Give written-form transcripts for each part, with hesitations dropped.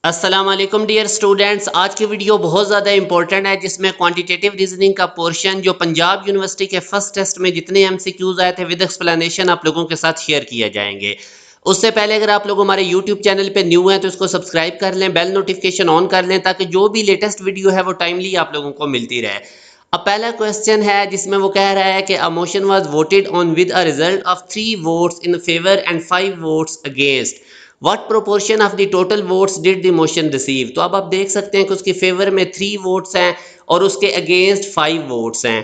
अस्सलाम वालेकुम dear students. आज की वीडियो बहुत ज़्यादा इंपॉर्टेंट है जिसमें क्वांटिटेटिव रीजनिंग का पोर्शन जो पंजाब यूनिवर्सिटी के फर्स्ट टेस्ट में जितने एमसीक्यूज आए थे विद एक्सप्लेनेशन आप लोगों के साथ शेयर किए जाएंगे। उससे पहले अगर आप लोग हमारे यूट्यूब चैनल पे न्यू हैं तो इसको सब्सक्राइब कर लें, बेल नोटिफिकेशन ऑन कर लें ताकि जो भी लेटेस्ट वीडियो है वो टाइमली आप लोगों को मिलती रहे। अब पहला क्वेश्चन है जिसमें वो कह रहा है कि a motion was voted on with a result of 3 votes in favour and 5 votes against. What proportion of the total votes did the motion receive. तो अब आप देख सकते हैं कि उसकी फेवर में 3 वोट्स हैं और उसके अगेंस्ट 5 वोट्स हैं।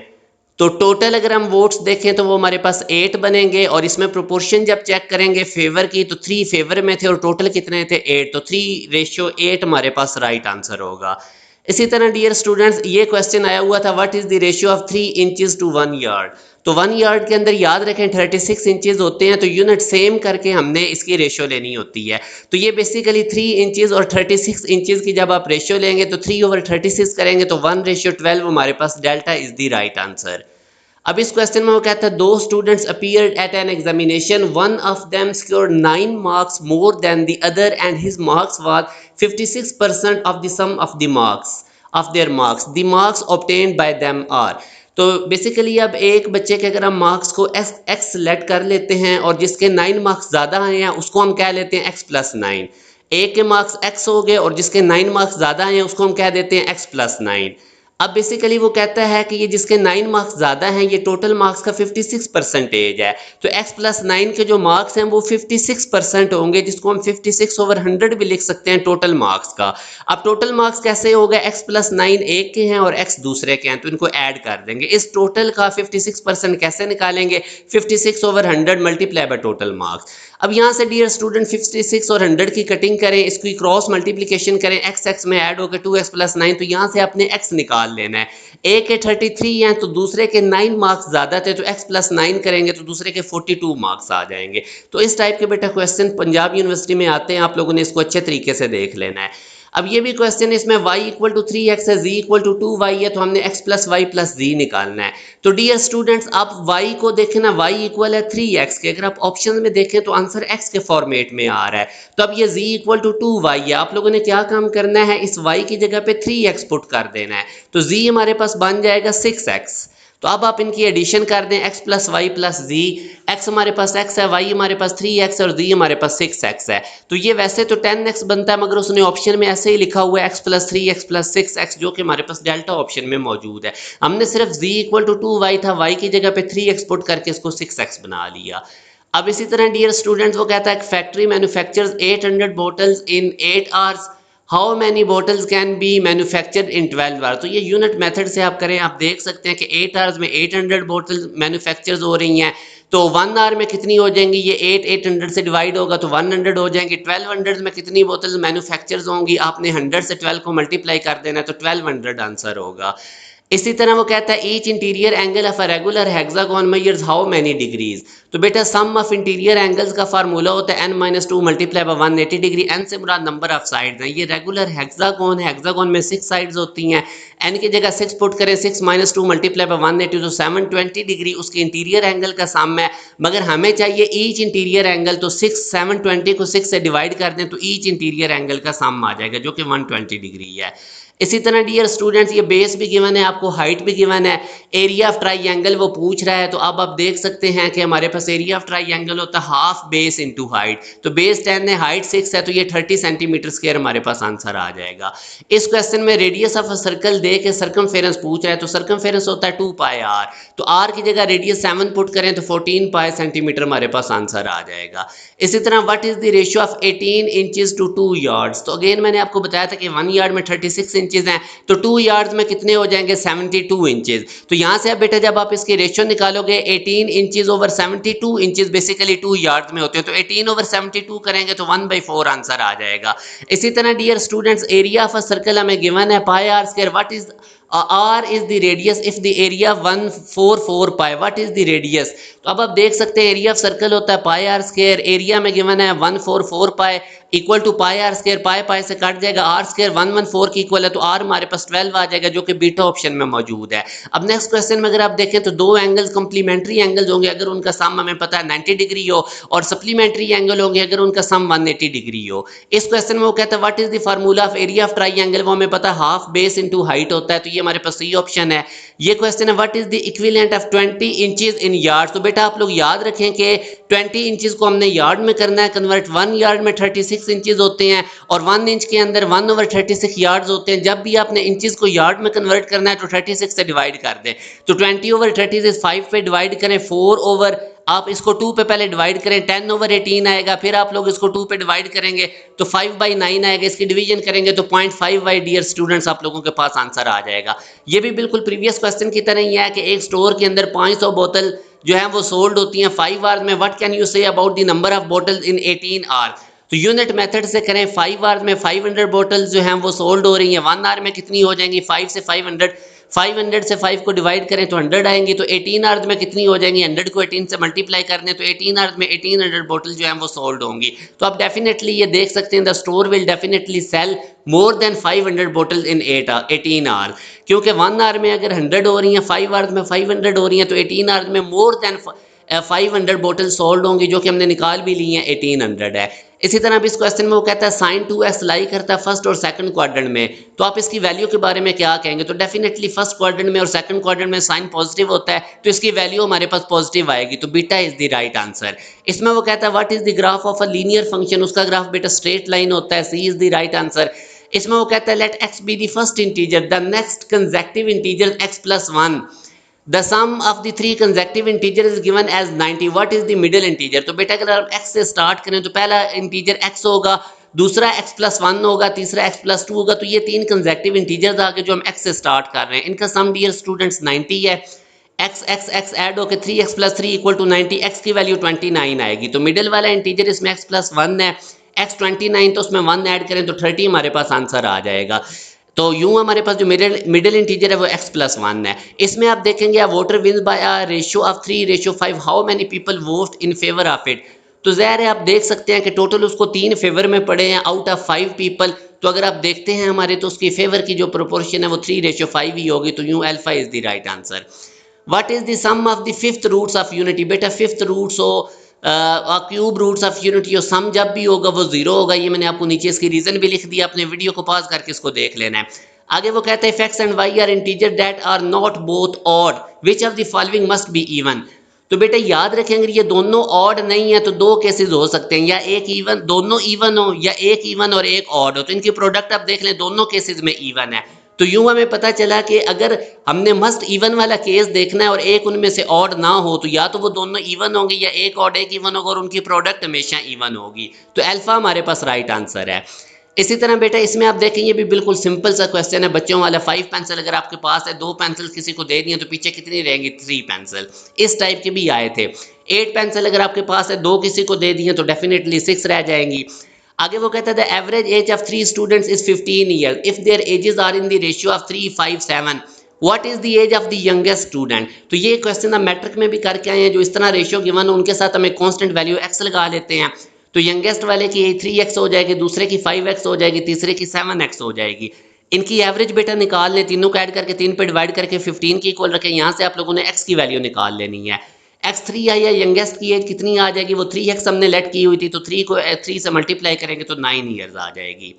तो टोटल अगर हम वोट्स देखें तो वो हमारे पास 8 बनेंगे और इसमें प्रोपोर्शन जब चेक करेंगे फेवर की तो 3 फेवर में थे और टोटल कितने थे 8, तो 3:8 हमारे पास राइट आंसर होगा। इसी तरह डियर स्टूडेंट्स ये क्वेश्चन आया हुआ था what is the ratio of 3 inches to 1 yard. तो 1 यार्ड के अंदर याद रखें 36 इंचेस होते हैं, तो यूनिट सेम करके हमने इसकी रेशियो लेनी होती है। तो ये बेसिकली 3 इंचेस और 36 इंचेस की जब आप रेशियो लेंगे तो 3/36 करेंगे तो 1:12 हमारे पास delta is the right answer. अब इस क्वेश्चन में वो कहता है दो students appeared at an examination, one of them scored 9 marks more than the other and his marks was 56% of the sum of the marks of their marks, the marks obtained by them are. तो basically अब एक बच्चे के अगर हम marks को x select कर लेते हैं और जिसके 9 मार्क्स ज़्यादा आए हैं उसको हम कह लेते हैं x+9। एक के मार्क्स x हो गए और जिसके 9 मार्क्स ज़्यादा आए हैं उसको हम कह देते हैं x+9। अब बेसिकली वो कहता है कि ये जिसके 9 मार्क्स ज़्यादा हैं ये टोटल मार्क्स का 56 परसेंटेज है, तो x+9 के जो मार्क्स हैं वो 56% होंगे जिसको हम 56/100 भी लिख सकते हैं टोटल मार्क्स का। अब टोटल मार्क्स कैसे हो गए, x+9 एक के हैं और x दूसरे के हैं तो इनको ऐड कर देंगे। इस टोटल का 56% कैसे निकालेंगे, 56/100 मल्टीप्लाई बाय टोटल मार्क्स। अब यहाँ से डियर स्टूडेंट 56 और 100 की कटिंग करें, इसकी क्रॉस मल्टीप्लिकेशन करें, x में ऐड होकर 2x+9, तो यहाँ से आपने x निकाल लेना है। एक के 33 हैं तो दूसरे के 9 मार्क्स ज़्यादा थे तो x+9 करेंगे तो दूसरे के 42 मार्क्स आ जाएंगे। तो इस टाइप के बेटा क्वेश्चन पंजाब यूनिवर्सिटी में आते हैं, आप लोगों ने इसको अच्छे तरीके से देख लेना है। अब ये भी क्वेश्चन इसमें y=3x है, z=2y है, तो हमने x+y+z निकालना है। तो डियर स्टूडेंट्स आप y को देखें ना, y इक्वल है 3x के, अगर आप ऑप्शन में देखें तो आंसर x के फॉर्मेट में आ रहा है। तो अब ये z=2y है, आप लोगों ने क्या काम करना है, इस y की जगह पे 3x पुट कर देना है, तो z हमारे पास बन जाएगा 6x। तो अब आप इनकी एडिशन कर दें x+y+z, x हमारे पास x है, y हमारे पास 3x और z हमारे पास 6x है। तो ये वैसे तो 10x बनता है मगर उसने ऑप्शन में ऐसे ही लिखा हुआ है x+3x+6x जो कि हमारे पास डेल्टा ऑप्शन में मौजूद है। हमने सिर्फ z=2y था, y की जगह पे 3x पुट करके इसको 6x बना लिया। अब इसी तरह डियर स्टूडेंट्स वो कहता है factory manufactures 800 bottles in 8 hours, how many bottles can be manufactured in 12 hours. तो ये यूनिट मेथड से आप करें, आप देख सकते हैं कि 8 आवर्स में 800 बॉटल्स मैन्युफैक्चर्स हो रही हैं, तो 1 आवर में कितनी हो जाएंगी, ये 800 से डिवाइड होगा तो 100 हो जाएंगे। 1200 में कितनी बोतल्स मैन्युफैक्चर्स होंगी, आपने 100 से 12 को मल्टीप्लाई कर देना है तो 1200 आंसर होगा। इसी तरह वो कहता है each interior angle of a regular hexagon measures how many degrees. तो बेटा सम ऑफ इंटीरियर एंगल्स का फार्मूला होता है n-2 multiply by 180 degree, n से मुराद नंबर ऑफ साइड्स हैं। ये रेगुलर हेक्सागोन है, हेक्सागोन में 6 साइड्स होती हैं, n की जगह 6 पुट करें, 6-2 मल्टीप्लाई बाय 180 तो 720 डिग्री उसके इंटीरियर एंगल का सम है। मगर हमें चाहिए ईच इंटीरियर एंगल, तो 720 को 6 से डिवाइड कर दें तो ईच इंटीरियर एंगल का सम आ जाएगा जो कि 120 डिग्री है। इसी तरह डियर स्टूडेंट्स ये बेस भी गिवन है, आपको हाइट भी गिवन है, एरिया ऑफ ट्राइंगल वो पूछ रहा है। तो अब आप देख सकते हैं कि हमारे पास एरिया ऑफ ट्राइंगल होता है हाफ बेस इनटू हाइट, तो बेस 10 है हाइट 6 है तो ये 30 सेंटीमीटर स्क्वायर हमारे पास आंसर आ जाएगा। इस क्वेश्चन में रेडियस ऑफ अ सर्कल दे के सर्कमफेरेंस पूछ रहा है, तो सर्कमफेरेंस होता है 2πr, तो r की जगह रेडियस 7 पुट करें तो 14 पाई सेंटीमीटर हमारे पास आंसर आ जाएगा। इसी तरह what is the ratio of 18 inches to 2 yards. तो अगेन मैंने आपको बताया था कि 1 यार्ड में 36 इंचेस हैं, तो 2 यार्ड्स में कितने हो जाएंगे 72 इंचेस। तो यहाँ से अब बेटा जब आप इसकी रेशियो निकालोगे 18 inches over 72 inches basically 2 yards में होते हैं, तो 18/72 करेंगे तो 1/4 आंसर आ जाएगा। इसी तरह dear students area of a circle हमें गिवन है πr², what is R is the radius if the area 144 pi. What is the radius? तो अब आप देख सकते हैं एरिया ऑफ सर्कल होता है पाई आर स्क्वायर, एरिया में गिवन है 144 pi equal to pi r square, pi pi से कट जाएगा, आर स्क्वायर 114 की इक्वल है तो आर हमारे पास 12 आ जाएगा जो कि बीटा ऑप्शन में मौजूद है। अब नेक्स्ट क्वेश्चन में अगर आप देखें तो दो एंगल्स कंप्लीमेंट्री एंगल्स होंगे अगर उनका सम हमें पता है 90 डिग्री हो, और सप्लीमेंट्री एंगल होंगे अगर उनका सम 180 डिग्री हो। इस क्वेश्चन में वो कहता है what is the formula of area of triangle, वो हमें पता है हाफ बेस इनटू हाइट होता है, तो ये हमारे पास सही ऑप्शन है। ये क्वेश्चन है what is the equivalent of 20 inches in yard. तो बेटा आप लोग याद रखें कि 20 इंचेस को हमने यार्ड में करना है कन्वर्ट, 1 यार्ड में 36 इंचेस होते हैं और 1 इंच के अंदर 1/36 यार्ड्स होते हैं। जब भी आपने इंचेस को यार्ड में कन्वर्ट करना है तो 36 से डिवाइड कर दें, तो 20/36 5 पे डिवाइड करें, 4 ओवर आप इसको 2 पे पहले डिवाइड करें, 10/18 आएगा, फिर आप लोग इसको 2 पे डिवाइड करेंगे तो 5/9 आएगा, इसकी डिवीजन करेंगे तो 0.5 डियर स्टूडेंट्स आप लोगों के पास आंसर आ जाएगा। ये भी बिल्कुल प्रीवियस क्वेश्चन की तरह ही है कि एक स्टोर के अंदर 500 बोतल जो है वो सोल्ड होती हैं 5 आवर्स में। What can you say about the number of bottles in 18 hour. तो यूनिट मेथड से करें, 5 आवर्स में 500 बोतल्स जो हैं वो सोल्ड हो रही हैं, 1 आवर में कितनी हो जाएंगी 5 से 500 से 5 को डिवाइड करें तो 100 आएंगी, तो 18 आवर्स में कितनी हो जाएंगी, 100 को 18 से मल्टीप्लाई करने तो 18 आवर्स में 1800 बोतल जो है वो सोल्ड होंगी। तो आप डेफिनेटली ये देख सकते हैं the store will definitely sell more than 500 बोतल इन 18 आवर्स, क्योंकि 1 आवर में अगर 100 हो रही हैं, 5 आवर्स में 500 हो रही हैं, तो 18 आवर्स में मोर देन 500 बोतल सोल्ड होंगी, जो कि हमने निकाल भी ली हैं 1800 है। इसी तरह भी इस क्वेश्चन में वो कहता है साइन 2x लाई करता है फर्स्ट और सेकंड क्वाड्रेंट में, तो आप इसकी वैल्यू के बारे में क्या कहेंगे। तो डेफिनेटली फर्स्ट क्वाड्रेंट में और सेकंड क्वाड्रेंट में साइन पॉजिटिव होता है तो इसकी वैल्यू हमारे पास पॉजिटिव आएगी, तो beta is the right answer. इसमें वो कहता है what is the graph of a linear function, उसका ग्राफ बेटा स्ट्रेट लाइन होता है, C is the right answer. इसमें वो कहता है let x be the first integer the next consecutive integer x+1, the sum of the three consecutive integers is given as 90, what is the middle integer। तो बेटा अगर हम x से start करें तो पहला इंटीजर x होगा, दूसरा x+1 होगा, तीसरा x+2 होगा, तो ये तीन कंसेक्टिव इंटीजर्स आ गए जो हम x से स्टार्ट कर रहे हैं। इनका सम डियर स्टूडेंट्स 90 है, x ऐड होकर 3x+3 इक्वल टू 90, x की वैल्यू 29 आएगी, तो मिडिल वाला इंटीजर इसमें x+1 है, x 29 तो उसमें 1 ऐड करें तो 30 हमारे पास आंसर आ जाएगा। तो यूं हमारे पास जो मिडिल इंटीजर है वो x+1 है। इसमें आप देखेंगे a voter wins by a ratio of 3:5, how many people vote in favour of it. तो ज़ाहिर है आप देख सकते हैं कि टोटल उसको 3 फेवर में पड़े हैं आउट ऑफ 5 पीपल, तो अगर आप देखते हैं हमारे तो उसकी फेवर की जो प्रोपोर्शन है वो 3:5 ही होगी, तो यूं alpha is the right answer. What is the sum of the fifth roots of unity, बेटा फिफ्थ रूट्स हो cube roots of unity, sum जब भी होगा वो 0 होगा। ये मैंने आपको नीचे इसकी रीजन भी लिख दिया, अपने वीडियो को पॉज करके इसको देख लेना है। आगे वो कहता है if x and y are integer that are not both odd which of the following must be even। तो बेटा याद रखें अगर ये दोनों ऑड नहीं है तो दो केसेस हो सकते हैं, या एक इवन, दोनों इवन हो, या एक इवन और एक ऑड हो, तो इनकी प्रोडक्ट आप देख लें दोनों केसेस में इवन है। तो यूं हमें पता चला कि अगर हमने मस्ट इवन वाला केस देखना है और एक उनमें से ऑड ना हो तो या तो वो दोनों इवन होंगे या एक ऑड एक इवन होगा और उनकी प्रोडक्ट हमेशा इवन होगी, तो अल्फा हमारे पास राइट आंसर है। इसी तरह बेटा इसमें आप देखें ये भी बिल्कुल सिंपल सा क्वेश्चन है बच्चों वाला। 5 पेंसिल अगर आपके पास है, 2 पेंसिल किसी को दे दिए तो पीछे कितनी रहेंगी 3 पेंसिल, इस टाइप के भी आए थे। 8 पेंसिल अगर आपके पास है, 2 किसी को दे दिए तो डेफिनेटली 6 रह जाएंगी। आगे वो कहता है the average age of 3 students is 15 year if their ages are in the ratio of 3, 5, 7, what is the age of the youngest student. तो ये क्वेश्चन हम मैट्रिक में भी करके आए हैं, जो इस तरह रेशियो गिवन हो उनके साथ हमें कांस्टेंट वैल्यू x लगा लेते हैं, तो यंगेस्ट वाले की 3x हो जाएगी, दूसरे की 5x हो जाएगी, तीसरे की 7x हो जाएगी। इनकी एवरेज बेटा निकाल लें, तीनों को ऐड करके 3 पे डिवाइड करके 15 की इक्वल रखें, यहाँ से आप लोगों ने x की वैल्यू निकाल लेनी है। x3 आई है, यंगेस्ट की एज कितनी आ जाएगी, वो 3x हमने लेट की हुई थी, तो 3 को 3 से मल्टीप्लाई करेंगे तो 9 ईयर्स आ जाएगी।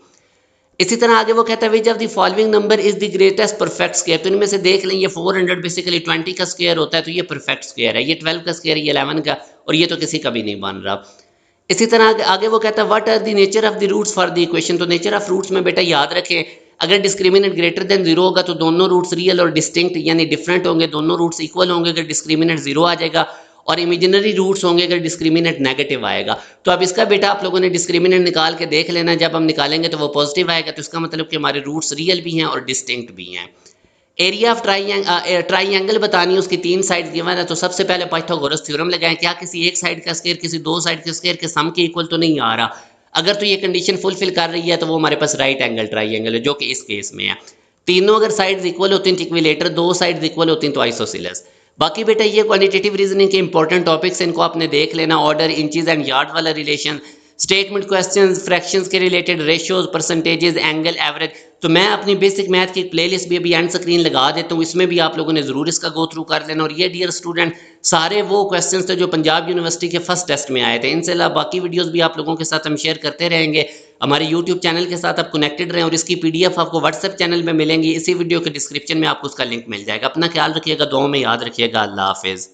इसी तरह आगे वो कहता है which of the following number is the greatest perfect square. तो इनमें से देख लें ये 400 बेसिकली 20 का स्क्वायर होता है, तो ये परफेक्ट स्क्वायर है, ये 12 का स्क्वायर, ये 11 का, और ये तो किसी का भी नहीं बन रहा। इसी तरह आगे वो कहता है what are the nature of the roots for the equation. तो नेचर ऑफ रूट्स में बेटा याद रखें अगर डिस्क्रिमिनेंट ग्रेटर देन 0 होगा तो दोनों रूट्स रियल और डिस्टिंक्ट यानी डिफरेंट होंगे, दोनों रूट्स इक्वल होंगे अगर डिस्क्रिमिनेंट 0 आ जाएगा, और इमेजिनरी रूट्स होंगे अगर डिस्क्रिमिनेंट नेगेटिव आएगा। तो अब इसका बेटा आप लोगों ने डिस्क्रिमिनेंट निकाल के देख लेना, जब हम निकालेंगे तो वो पॉजिटिव आएगा, तो इसका मतलब कि हमारे रूट्स रियल भी हैं और डिस्टिंक्ट भी हैं। एरिया ऑफ ट्राइंगल बतानी है, उसकी 3 साइड गिवन है, तो सबसे पहले पाइथागोरस थ्योरम लगाएं, क्या किसी एक साइड का स्क्वायर किसी 2 साइड के स्क्वायर के सम के इक्वल तो नहीं आ रहा। अगर तो ये कंडीशन फुलफिल कर रही है तो वो हमारे पास राइट एंगल ट्राइंगल है, जो कि इस केस में है। तीनों अगर साइड्स इक्वल होती हैं इक्विलेटर, दो साइड्स इक्वल होती हैं तो आइसोसेलेस। बाकी बेटा ये क्वांटिटेटिव रीजनिंग के इंपॉर्टेंट टॉपिक्स इनको आपने देख लेना, ऑर्डर, इंचेस एंड यार्ड वाला रिलेशन, स्टेटमेंट क्वेश्चंस, फ्रैक्शंस के related, ratios, percentages, angle, average. तो मैं अपनी बेसिक मैथ की प्लेलिस्ट भी अभी एंड स्क्रीन लगा देता हूँ, इसमें भी आप लोगों ने जरूर इसका गो थ्रू कर लेना। और ये डियर स्टूडेंट सारे वो क्वेश्चंस थे जो पंजाब यूनिवर्सिटी के फर्स्ट टेस्ट में आए थे। इनसे अलावा बाकी वीडियोस भी आप लोगों के साथ हम शेयर करते रहेंगे। हमारे यूट्यूब चैनल के साथ आप कनेक्टेड रहें और इसकी पीडीएफ आपको व्हाट्सएप चैनल में मिलेंगी। इसी वीडियो के डिस्क्रिप्शन में आपको उसका लिंक मिल जाएगा। अपना ख्याल रखिएगा, दुआओं में याद रखिएगा। अल्लाह हाफिज।